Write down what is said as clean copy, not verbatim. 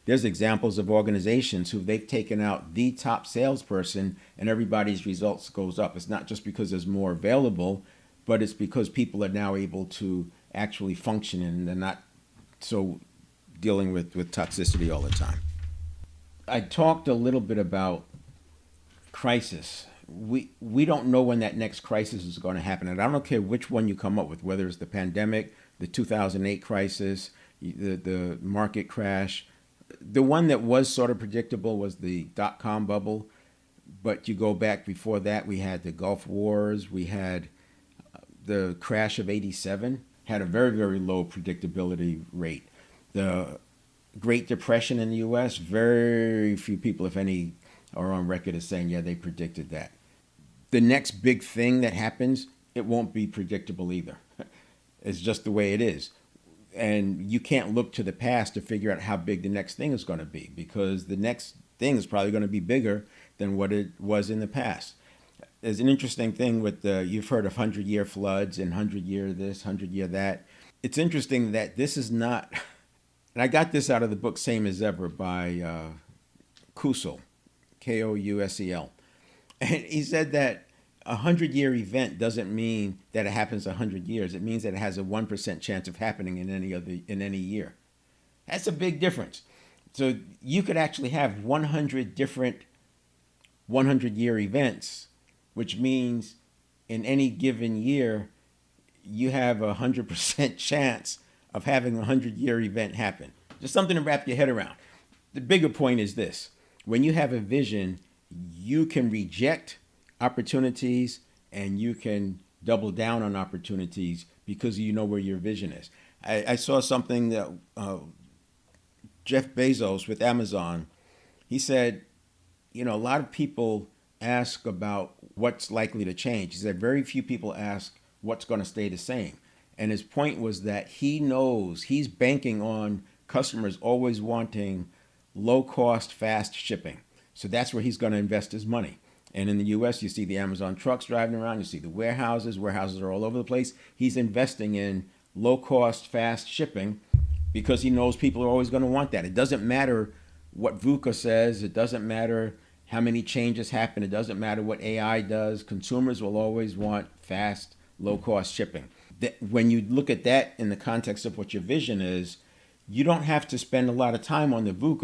There's examples of organizations who they've taken out the top salesperson and everybody's results goes up. It's not just because there's more available, but it's because people are now able to actually function and they're not so dealing with toxicity all the time. I talked a little bit about crisis. We don't know when that next crisis is going to happen, and I don't care which one you come up with, whether it's the pandemic, the 2008 crisis, the market crash. The one that was sort of predictable was the dot-com bubble, but you go back before that, we had the Gulf Wars, we had the crash of '87, had a very, very low predictability rate. The Great Depression in the U.S., very few people, if any, are on record as saying, yeah, they predicted that. The next big thing that happens, it won't be predictable either. It's just the way it is. And you can't look to the past to figure out how big the next thing is going to be, because the next thing is probably going to be bigger than what it was in the past. There's an interesting thing with you've heard of 100-year floods and 100-year this, 100-year that. It's interesting that this is not, and I got this out of the book Same as Ever by Kousel, Kousel. And he said that a 100-year event doesn't mean that it happens 100 years. It means that it has a 1% chance of happening in any year. That's a big difference. So you could actually have 100 different 100-year events, which means in any given year, you have a 100% chance of having a 100-year event happen. Just something to wrap your head around. The bigger point is this. When you have a vision, you can reject opportunities and you can double down on opportunities because you know where your vision is. I saw something that Jeff Bezos with Amazon, he said, a lot of people ask about what's likely to change. He said very few people ask what's going to stay the same. And his point was that he knows he's banking on customers always wanting low cost, fast shipping. So that's where he's going to invest his money. And in the U.S., you see the Amazon trucks driving around. You see the warehouses. Warehouses are all over the place. He's investing in low cost, fast shipping because he knows people are always going to want that. It doesn't matter what VUCA says. It doesn't matter how many changes happen. It doesn't matter what AI does. Consumers will always want fast, low cost shipping. When you look at that in the context of what your vision is, you don't have to spend a lot of time on the VUCA.